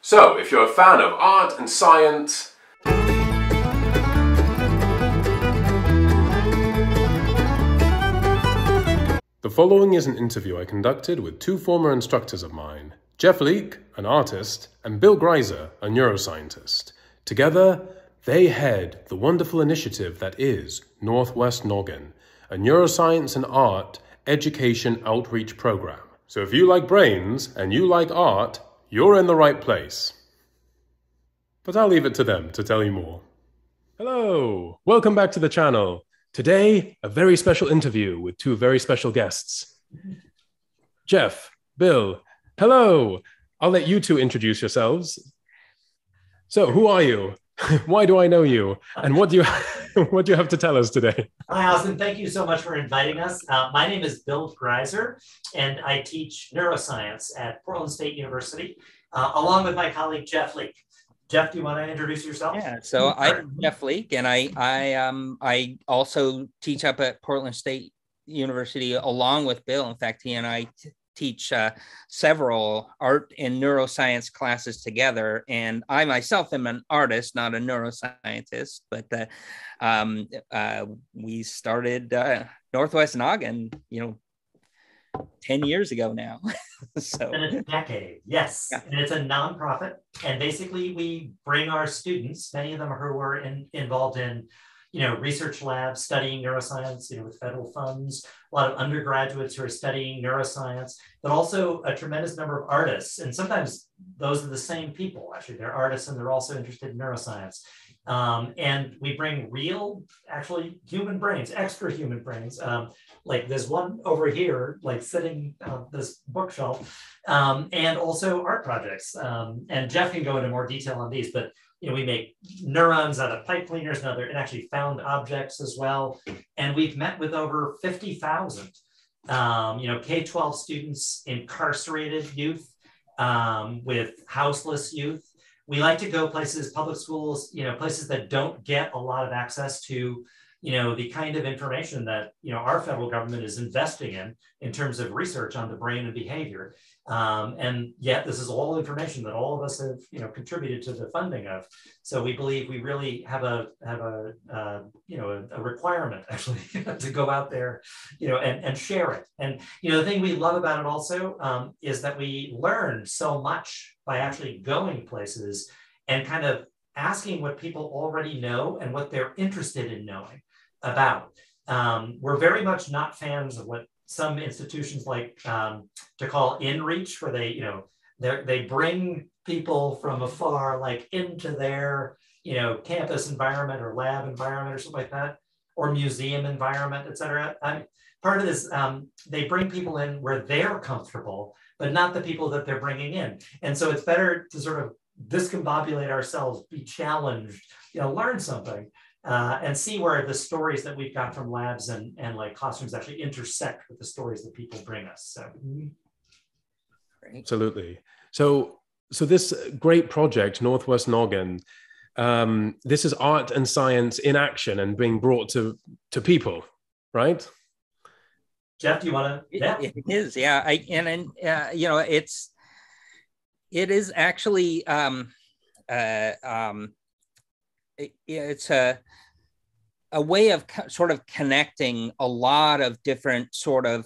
So, if you're a fan of art and science, the following is an interview I conducted with two former instructors of mine, Jeff Leake, an artist, and Bill Griesar, a neuroscientist. Together, they head the wonderful initiative that is Northwest Noggin, a neuroscience and art education outreach program. So if you like brains and you like art, you're in the right place. But I'll leave it to them to tell you more. Hello, welcome back to the channel. Today, a very special interview with two very special guests. Jeff, Bill, hello. I'll let you two introduce yourselves. So, who are you? Why do I know you? And what do you have to tell us today? Hi, Austin. Thank you so much for inviting us. My name is Bill Griesar, and I teach neuroscience at Portland State University, along with my colleague, Jeff Leake. Jeff, do you want to introduce yourself? Yeah, so I'm Jeff Leake, and I also teach up at Portland State University along with Bill. In fact, he and I teach several art and neuroscience classes together. And I myself am an artist, not a neuroscientist, but we started Northwest Noggin, 10 years ago now. So and it's a decade, yes. Yeah. And it's a nonprofit. And basically we bring our students, many of them who are involved in research labs studying neuroscience, with federal funds, a lot of undergraduates who are studying neuroscience, but also a tremendous number of artists. And sometimes those are the same people, actually. They're artists and they're also interested in neuroscience. And we bring real, actually human brains, extra human brains. Like there's one over here, like sitting on this bookshelf, and also art projects. And Jeff can go into more detail on these, but we make neurons out of pipe cleaners and actually found objects as well. And we've met with over 50,000, K-12 students, incarcerated youth, with houseless youth. We like to go places, public schools, places that don't get a lot of access to, the kind of information that, our federal government is investing in terms of research on the brain and behavior. And yet this is all information that all of us have, contributed to the funding of. So we believe we really have a requirement actually to go out there, and share it. And, the thing we love about it also is that we learn so much by actually going places and kind of asking what people already know and what they're interested in knowing about. We're very much not fans of what some institutions like to call in-reach, where they bring people from afar, like into their, campus environment or lab environment or something like that, or museum environment, et cetera. Part of this, they bring people in where they're comfortable, but not the people that they're bringing in. And so it's better to sort of discombobulate ourselves, be challenged, learn something. And see where the stories that we've got from labs and like classrooms actually intersect with the stories that people bring us. So, absolutely. So this great project, Northwest Noggin, this is art and science in action and being brought to people, right? Jeff, do you want to? Yeah, it is. Yeah, it is actually. It's a way of sort of connecting a lot of different sort of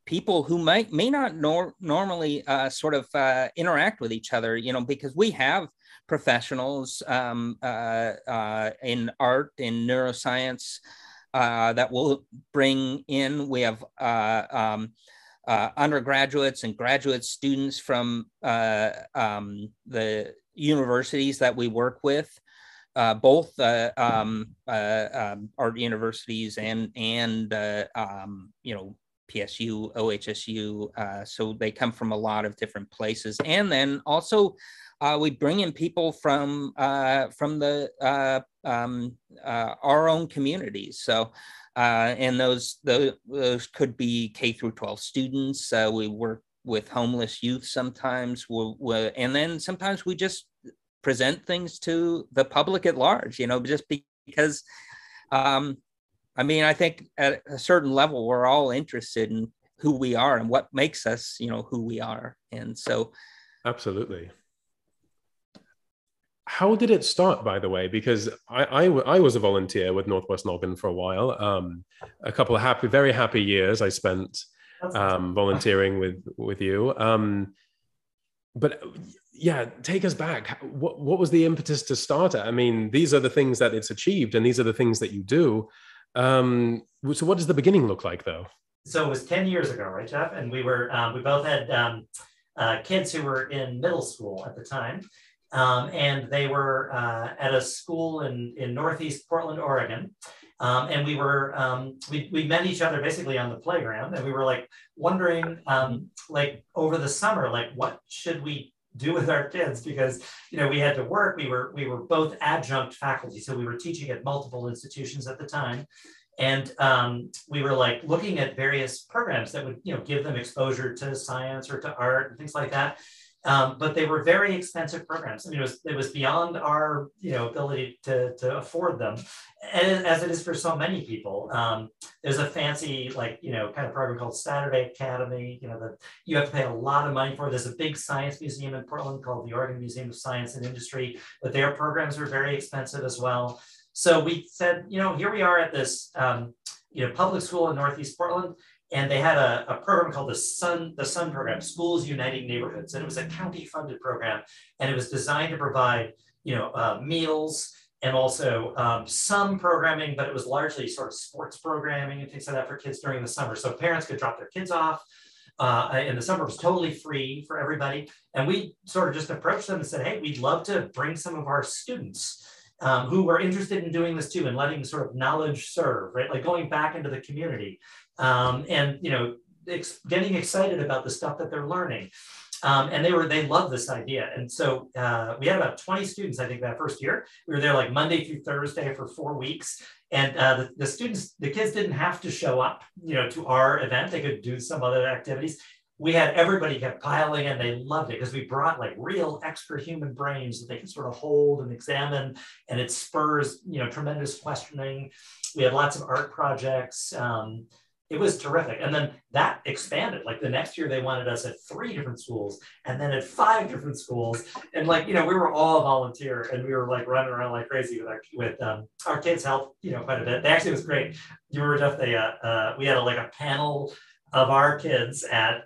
people who may not normally sort of interact with each other, because we have professionals in art, in neuroscience that we'll bring in. We have undergraduates and graduate students from the universities that we work with, both art universities and PSU, OHSU. So they come from a lot of different places, and then also we bring in people from the our own communities. So and those could be K through 12 students. We work with homeless youth sometimes, and then sometimes we just present things to the public at large, just because, I think at a certain level, we're all interested in who we are and what makes us, who we are. And so Absolutely. How did it start, by the way? Because I was a volunteer with Northwest Noggin for a while. A couple of very happy years I spent volunteering with you. But yeah, take us back. What was the impetus to start it? I mean, these are the things that it's achieved, and these are the things that you do. So what does the beginning look like, though? So it was 10 years ago, right, Jeff? And we both had kids who were in middle school at the time. And they were at a school in Northeast Portland, Oregon. And we met each other basically on the playground, and we were like wondering, like over the summer, like what should we do with our kids? Because we had to work. We were both adjunct faculty, so we were teaching at multiple institutions at the time, and we were like looking at various programs that would give them exposure to science or to art and things like that. But they were very expensive programs. I mean, it was beyond our ability to afford them, and as it is for so many people. There's a fancy kind of program called Saturday Academy. That you have to pay a lot of money for. There's a big science museum in Portland called the Oregon Museum of Science and Industry, but their programs are very expensive as well. So we said, here we are at this public school in Northeast Portland. And they had a program called the Sun program, Schools Uniting Neighborhoods. And it was a county-funded program. And it was designed to provide, meals and also some programming, but it was largely sort of sports programming and things like that for kids during the summer. So parents could drop their kids off. And the summer was totally free for everybody. And we sort of just approached them and said, hey, we'd love to bring some of our students who were interested in doing this too, and letting sort of knowledge serve, right? Like going back into the community. And getting excited about the stuff that they're learning, and they loved this idea. And so we had about 20 students, I think, that first year. We were there like Monday through Thursday for 4 weeks, and the kids didn't have to show up, to our event. They could do some other activities. We had everybody kept piling in. They loved it because we brought like real extra human brains that they could sort of hold and examine, and it spurs tremendous questioning. We had lots of art projects. It was terrific. And then that expanded. Like the next year, they wanted us at 3 different schools, and then at 5 different schools. And we were all volunteer, and we were like running around like crazy with our kids helped, quite a bit. It was great. You remember, Jeff, we had a panel of our kids at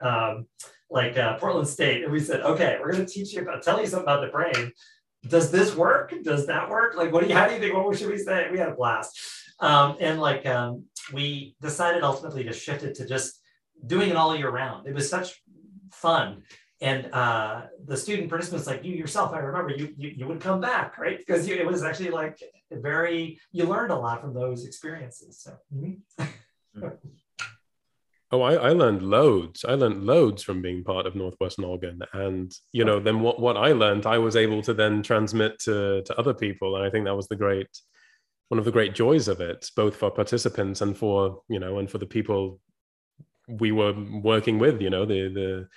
Portland State. And we said, okay, we're going to tell you something about the brain. Does this work? Does that work? Like, how do you think, what should we say? We had a blast. We decided ultimately to shift it to just doing it all year round. It was such fun. And the student participants, like you yourself, I remember you would come back, right? Because it was actually you learned a lot from those experiences. So. Oh, I learned loads. I learned loads from being part of Northwest Noggin. And, then what I learned, I was able to then transmit to other people. And I think that was one of the great joys of it, both for participants and for the people we were working with, the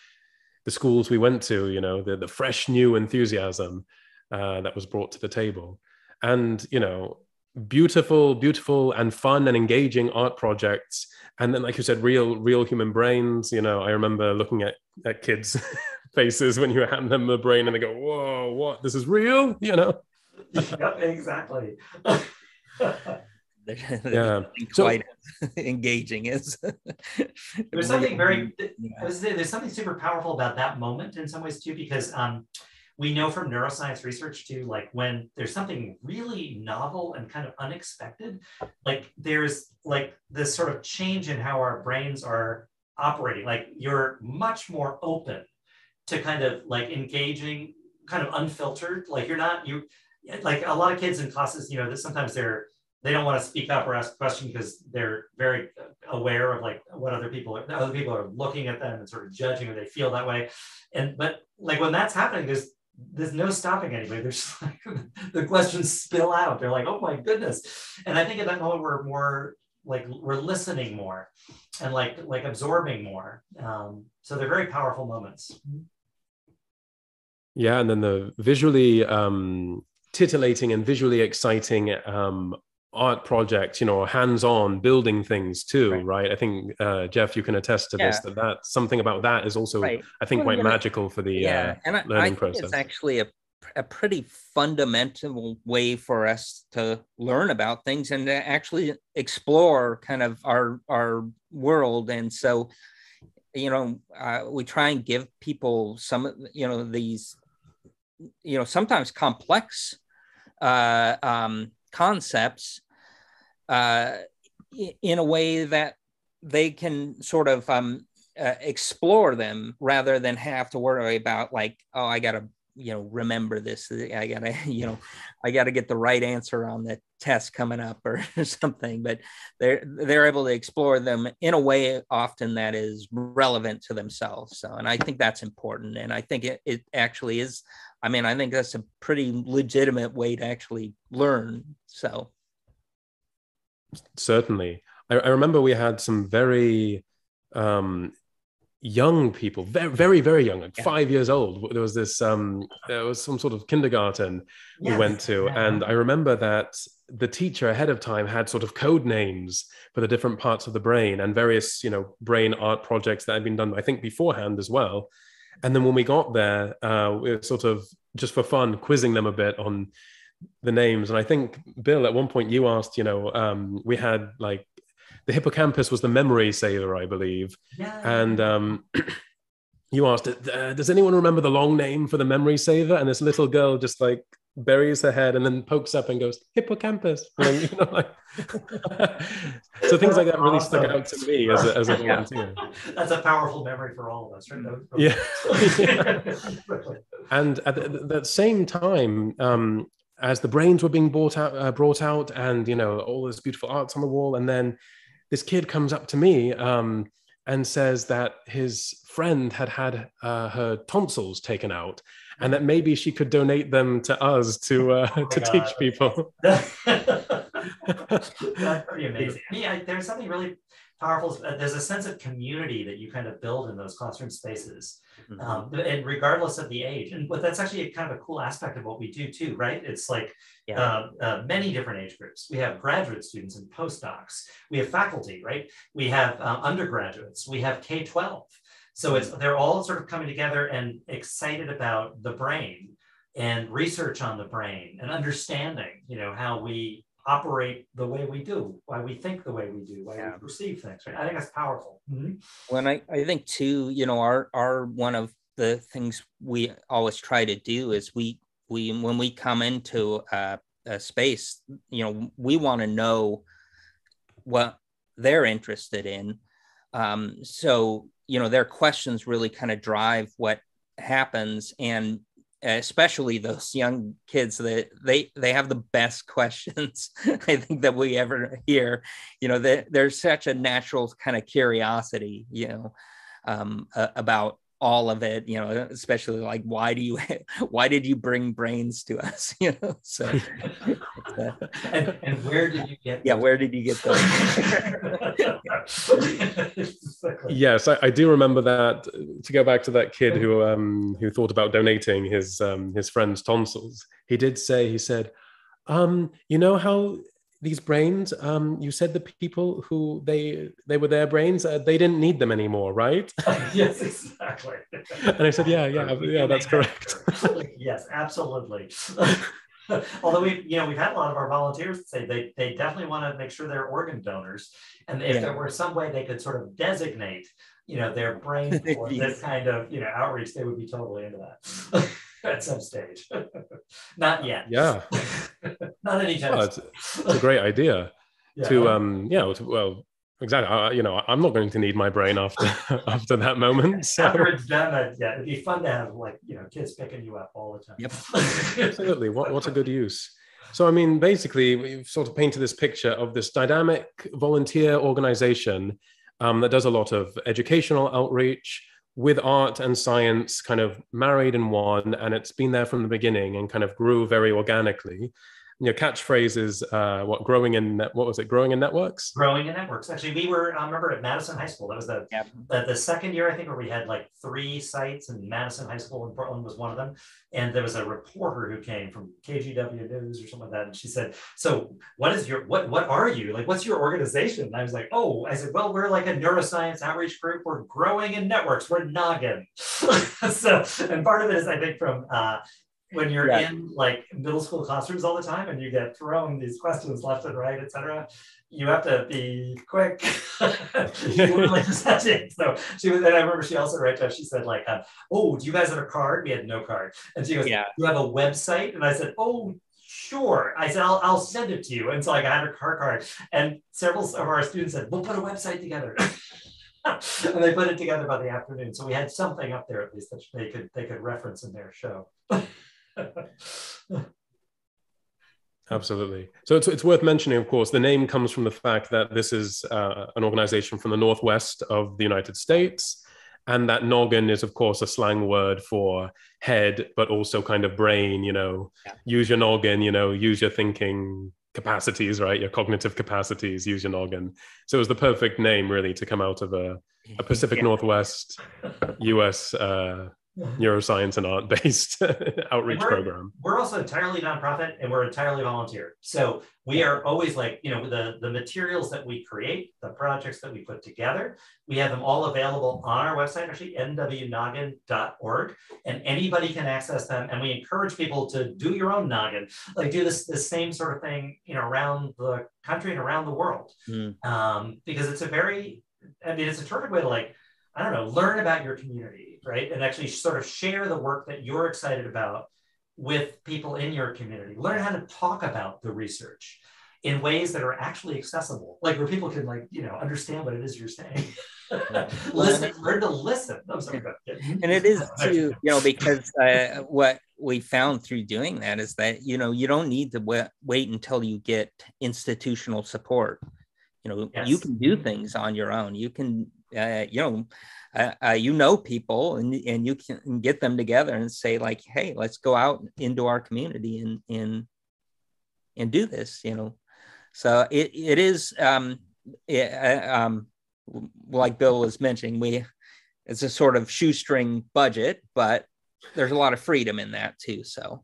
schools we went to, the fresh new enthusiasm that was brought to the table. And, beautiful and fun and engaging art projects. And then, like you said, real human brains. I remember looking at kids' faces when you hand them a brain and they go, whoa, what? This is real? Yep, exactly. Yeah, quite engaging is. There's something there's something super powerful about that moment in some ways too, because we know from neuroscience research too, like when there's something really novel and kind of unexpected, like there's like this sort of change in how our brains are operating. Like you're much more open to kind of like engaging, kind of unfiltered. Like like a lot of kids in classes, that sometimes they don't want to speak up or ask a question because they're very aware of like what other people are looking at them and sort of judging, or they feel that way. But like when that's happening, there's no stopping anybody. There's like the questions spill out. They're like, oh my goodness. And I think at that moment we're more like we're listening more and like absorbing more. So they're very powerful moments. Yeah, and then the visually titillating and visually exciting art projects, you know, hands-on building things too, right? I think Jeff, you can attest to this, that's something about that is also, I think, quite magical for the and I learning think process. It's actually a pretty fundamental way for us to learn about things and to actually explore kind of our world. And so, you know, we try and give people some, you know, these, you know, sometimes complex concepts in a way that they can sort of explore them rather than have to worry about like, oh, I got to, you know, remember this. I gotta, you know, I gotta get the right answer on the test coming up or something. But they're able to explore them in a way often that is relevant to themselves. So, and I think that's important. And I think it actually is. I mean, I think that's a pretty legitimate way to actually learn. So, certainly, I remember we had some very young people, very, very young, like 5 years old. There was this, there was some sort of kindergarten we went to. And I remember that the teacher ahead of time had sort of code names for the different parts of the brain and various, you know, brain art projects that had been done, I think, beforehand as well. And then when we got there, we were sort of just for fun, quizzing them a bit on the names. And I think, Bill, at one point you asked, you know, we had like, the hippocampus was the memory saver, I believe. And you asked, does anyone remember the long name for the memory saver? And this little girl just like buries her head and then pokes up and goes, hippocampus. And, you know, like, so things like that really stuck out to me as a volunteer. That's a powerful memory for all of us, right? Yeah. And at the same time, as the brains were being brought out and, you know, all this beautiful art's on the wall, and then this kid comes up to me and says that his friend had her tonsils taken out and that maybe she could donate them to us to teach people. That's pretty amazing. Yeah, there's something really powerful. There's a sense of community that you kind of build in those classroom spaces, and regardless of the age. And but that's actually kind of a cool aspect of what we do too, right? It's like many different age groups. We have graduate students and postdocs. We have faculty, right? We have undergraduates. We have K-12. So they're all sort of coming together and excited about the brain and research on the brain and understanding, you know, how we operate the way we do, why we think the way we do, why we perceive things, right? I think that's powerful. When I think too, you know, our one of the things we always try to do is we when we come into a space, you know, we want to know what they're interested in. So, you know, their questions really kind of drive what happens, and especially those young kids, that they have the best questions I think that we ever hear. You know, there's such a natural kind of curiosity, you know, about all of it, you know, especially like, why did you bring brains to us, you know? So and where did you get where did you get those? Yes, I do remember that. To go back to that kid who thought about donating his friend's tonsils, he said, you know how these brains, you said the people who they were their brains, they didn't need them anymore, right? Yes, exactly. And I said, yeah, that's correct. Yes, absolutely. Although we've had a lot of our volunteers say they definitely want to make sure they're organ donors, and if there were some way they could sort of designate, you know, their brain for this kind of, you know, outreach, they would be totally into that. At some stage. Not yet. Yeah. Not anytime. Well, it's a great idea well, exactly. You know, I'm not going to need my brain after that moment. So. After it's done, it'd be fun to have, like, you know, kids picking you up all the time. Yep. Absolutely. What a good use. So, I mean, basically, we've sort of painted this picture of this dynamic volunteer organization that does a lot of educational outreach with art and science kind of married in one, and it's been there from the beginning and kind of grew very organically. Your catchphrase is what? Growing in what was it? Growing in networks. Growing in networks. Actually, we were I remember at Madison High School. That was the second year, I think, where we had like 3 sites, and Madison High School in Portland was one of them. And there was a reporter who came from KGW News or something like that, and she said, "So, what is your what are you like? What's your organization?" And I was like, "Oh," I said, "Well, we're like a neuroscience outreach group. We're growing in networks. We're Noggin." So, and part of it is, I think, from when you're in like middle school classrooms all the time and you get thrown these questions left and right, etc., you have to be quick. You really just have to. So she was, and I remember she also she said like, "Oh, do you guys have a card?" We had no card, and she goes, "Do you have a website?" And I said, "Oh, sure." I said, I'll send it to you." And so I got her card, and several of our students said, "We'll put a website together." And they put it together by the afternoon, so we had something up there at least that they could reference in their show. Absolutely. So it's worth mentioning, of course, the name comes from the fact that this is an organization from the northwest of the United States, and that noggin is, of course, a slang word for head, but also kind of brain, use your noggin, use your thinking capacities, right? Your cognitive capacities, use your noggin. So it was the perfect name, really, to come out of a Pacific Northwest US neuroscience and art-based outreach program. We're also entirely nonprofit, and we're entirely volunteer. So we are always like, the materials that we create, the projects that we put together, we have them all available on our website, actually, nwnoggin.org, and anybody can access them. And we encourage people to do your own noggin, like do this same sort of thing, around the country and around the world. Because it's it's a terrific way to learn about your community, right? And actually sort of share the work that you're excited about with people in your community. Learn how to talk about the research in ways that are actually accessible, like where people can understand what it is you're saying. Learn to listen. I'm sorry. And it is too, because what we found through doing that is that, you don't need to wait until you get institutional support. You can do things on your own. You can, people and you can get them together and say like, "Hey, let's go out into our community and do this," So it is, like Bill was mentioning, it's a sort of shoestring budget, but there's a lot of freedom in that too. So,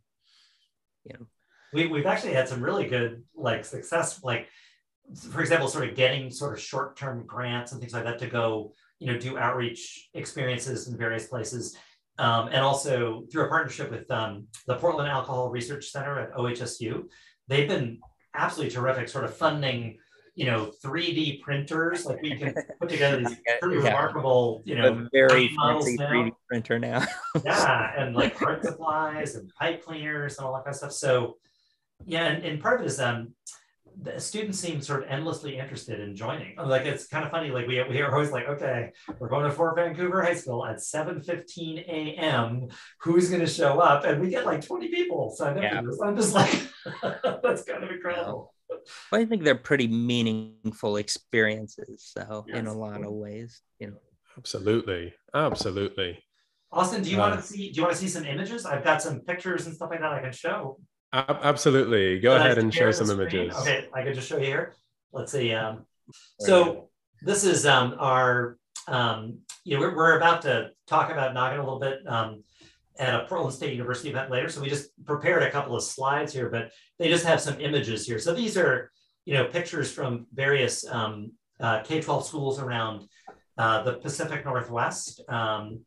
we've actually had some really good success, for example, sort of getting sort of short-term grants and things like that to go, do outreach experiences in various places. And also through a partnership with the Portland Alcohol Research Center at OHSU. They've been absolutely terrific, sort of funding, 3D printers. Like we can put together these pretty remarkable, a very fancy 3D printer now. And like art supplies and pipe cleaners and all that kind of stuff. So and part of it is the students seem sort of endlessly interested in joining. Like, it's kind of funny. Like we are always like, okay, we're going to Fort Vancouver High School at 7:15 a.m. Who's going to show up? And we get like 20 people signed up for this. I'm just like, that's kind of incredible. Well, I think they're pretty meaningful experiences. So in a lot of ways, Absolutely. Austin, do you want to see some images? I've got some pictures and stuff like that I can show. Absolutely. Go ahead and show some images. Okay, I can just show you here. Let's see. So this is our, we're about to talk about Noggin a little bit at a Portland State University event later. So we just prepared a couple of slides here, but they just have some images here. So these are, pictures from various K-12 schools around the Pacific Northwest. And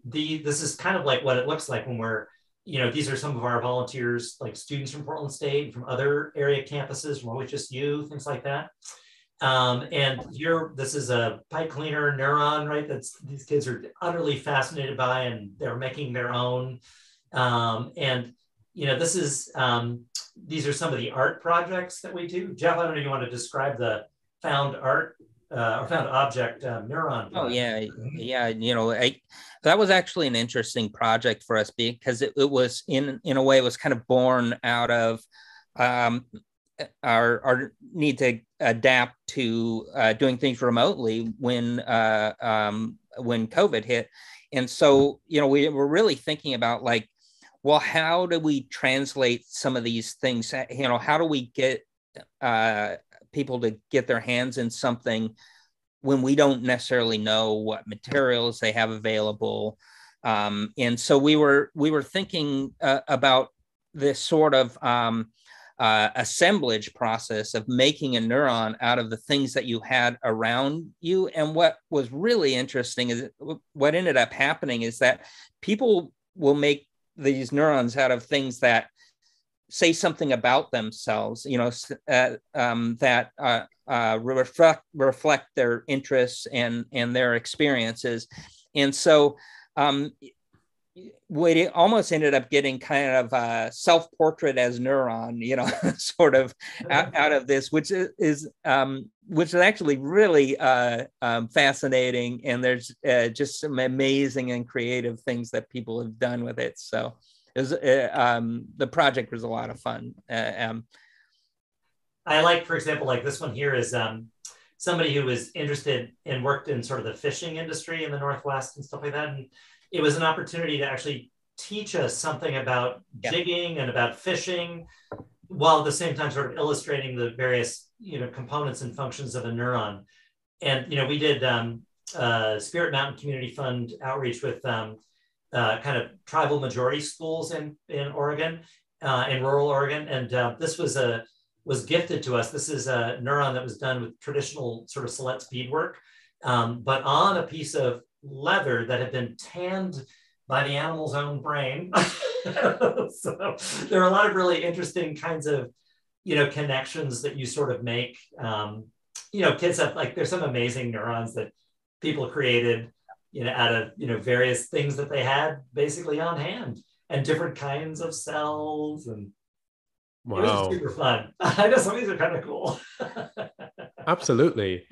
this is kind of like what it looks like when we're, these are some of our volunteers, like students from Portland State, from other area campuses, from OHSU, things like that. And here, this is a pipe cleaner neuron, right? These kids are utterly fascinated by, and they're making their own. And this is, these are some of the art projects that we do. Jeff, I don't know if you want to describe the found art or found object neuron project. Oh yeah. That was actually an interesting project for us because it was in a way, it was kind of born out of our need to adapt to doing things remotely when COVID hit. And so, we were really thinking about like, well, how do we translate some of these things? You know, how do we get people to get their hands in something when we don't necessarily know what materials they have available? And so we were thinking about this sort of assemblage process of making a neuron out of the things that you had around you. And what was really interesting is what ended up happening is that people will make these neurons out of things that say something about themselves, you know, that reflect their interests and their experiences. And so we almost ended up getting kind of a self-portrait as neuron, you know, sort of out of this, which is actually really fascinating. And there's just some amazing and creative things that people have done with it. So it was, the project was a lot of fun. I like, for example, like this one here is somebody who was interested and worked in sort of the fishing industry in the Northwest and stuff like that. And it was an opportunity to actually teach us something about jigging and about fishing, while at the same time sort of illustrating the various, you know, components and functions of a neuron. And, you know, we did Spirit Mountain Community Fund outreach with kind of tribal majority schools in Oregon, in rural Oregon. And this was gifted to us. This is a neuron that was done with traditional sort of Silhouette beadwork, but on a piece of leather that had been tanned by the animal's own brain. So there are a lot of really interesting kinds of, you know, connections that you sort of make. You know, kids have, like, there's some amazing neurons that people created, you know, out of, you know, various things that they had basically on hand, and different kinds of cells. And wow, it was super fun. I know some of these are kind of cool. Absolutely.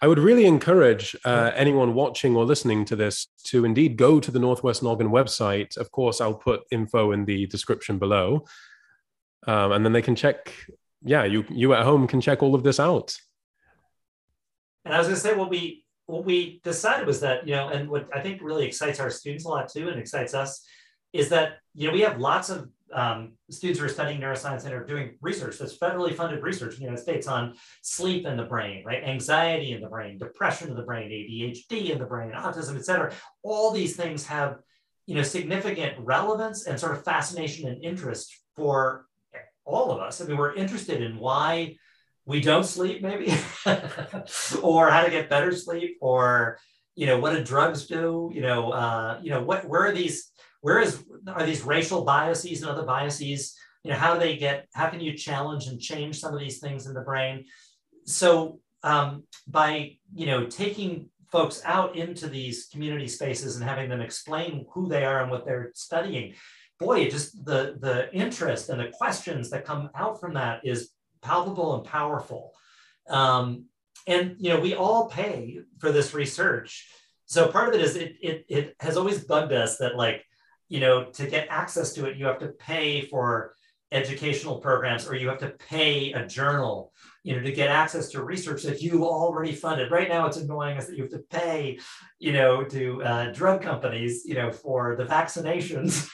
I would really encourage anyone watching or listening to this to indeed go to the Northwest Noggin website. Of course, I'll put info in the description below. And then they can check, you at home can check all of this out. And I was going to say, what we decided was that, you know, and what I think really excites our students a lot too, and excites us, is that, you know, we have lots of students who are studying neuroscience and are doing research that's federally funded research in the United States on sleep in the brain, right? Anxiety in the brain, depression in the brain, ADHD in the brain, autism, et cetera. All these things have, you know, significant relevance and sort of fascination and interest for all of us. I mean, we're interested in why we don't sleep, maybe, or how to get better sleep, or, you know, what do drugs do? Where are these racial biases and other biases? You know, how can you challenge and change some of these things in the brain? So by, you know, taking folks out into these community spaces and having them explain who they are and what they're studying, boy, it just, the interest and the questions that come out from that is palpable and powerful. And, you know, we all pay for this research. So part of it is it has always bugged us that, like, you know, to get access to it, you have to pay for educational programs, or you have to pay a journal, you know, to get access to research that you already funded. Right now, it's annoying us that you have to pay, you know, to drug companies, you know, for the vaccinations,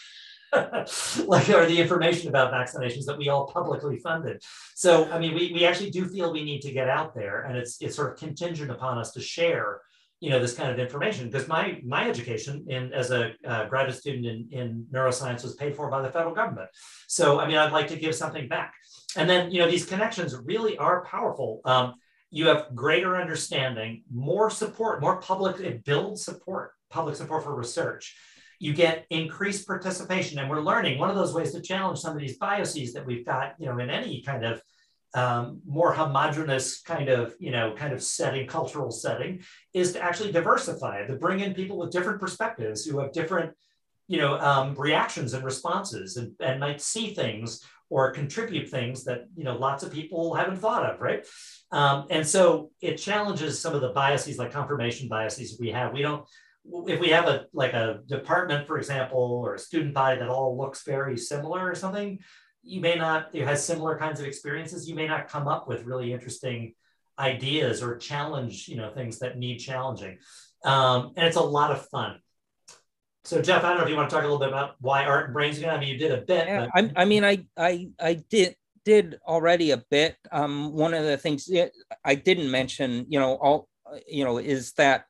like, or the information about vaccinations that we all publicly funded. So, I mean, we actually do feel we need to get out there, and it's sort of contingent upon us to share, you know, this kind of information, because my education as a graduate student in neuroscience was paid for by the federal government. So, I mean, I'd like to give something back. And then, you know, these connections really are powerful. You have greater understanding, more support, more public, it builds public support for research. You get increased participation, and we're learning. One of those ways to challenge some of these biases that we've got, you know, in any kind of more homogenous kind of setting, cultural setting, is to actually diversify, to bring in people with different perspectives who have different, you know, reactions and responses, and might see things or contribute things that, you know, lots of people haven't thought of, right? And so it challenges some of the biases, like confirmation biases we have. If we have a department, for example, or a student body that all looks very similar or something, it has similar kinds of experiences, you may not come up with really interesting ideas or challenge, you know, things that need challenging. And it's a lot of fun. So Jeff, I don't know if you want to talk a little bit about why art and brains again. I mean, you did a bit. Yeah, but... I did already a bit. One of the things I didn't mention, is that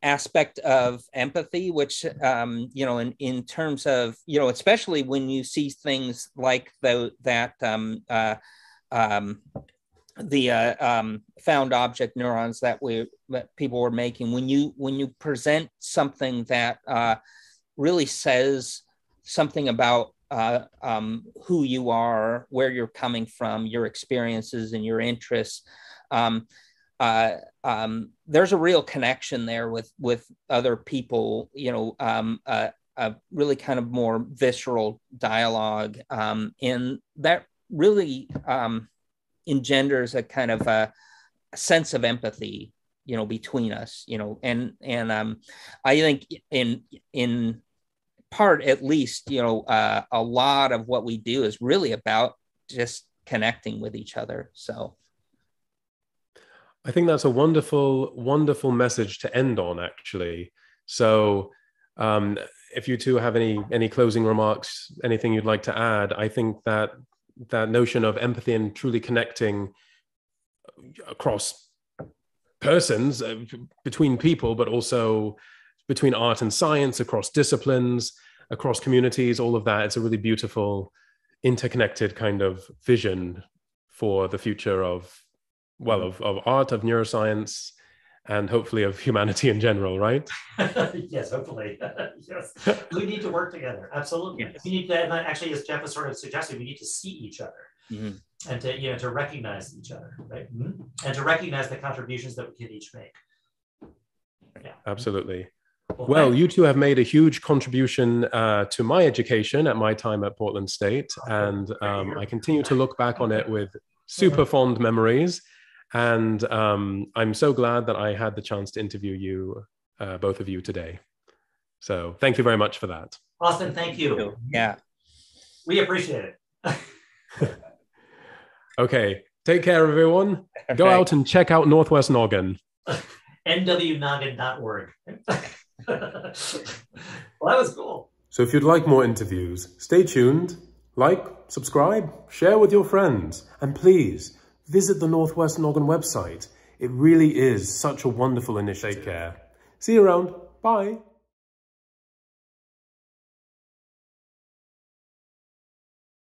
aspect of empathy, which, in terms of, especially when you see things like the found object neurons that people were making, when you present something that really says something about who you are, where you're coming from, your experiences and your interests, there's a real connection there with other people, a really kind of more visceral dialogue, and that really engenders a kind of a sense of empathy, between us, and I think in part, at least, a lot of what we do is really about just connecting with each other. So I think that's a wonderful, wonderful message to end on, actually. So if you two have any closing remarks, anything you'd like to add, I think that notion of empathy and truly connecting across persons, between people, but also between art and science, across disciplines, across communities, all of that, it's a really beautiful, interconnected kind of vision for the future of art, of neuroscience, and hopefully of humanity in general, right? Yes, hopefully. Yes. We need to work together. Absolutely. Yes. We need to, actually, as Jeff was sort of suggesting, we need to see each other. Mm-hmm. And to recognize each other, right? Mm-hmm. And to recognize the contributions that we can each make. Yeah. Absolutely. Well, you two have made a huge contribution to my education at my time at Portland State. And I continue to look back on it with super fond memories. And I'm so glad that I had the chance to interview you, both of you today. So thank you very much for that. Austin, thank you. Yeah. We appreciate it. Okay. Take care, everyone. Go out and check out Northwest Noggin. nwnoggin.org. Well, that was cool. So if you'd like more interviews, stay tuned, like, subscribe, share with your friends, and please visit the Northwest Noggin website. It really is such a wonderful initiative. Take care. See you around. Bye.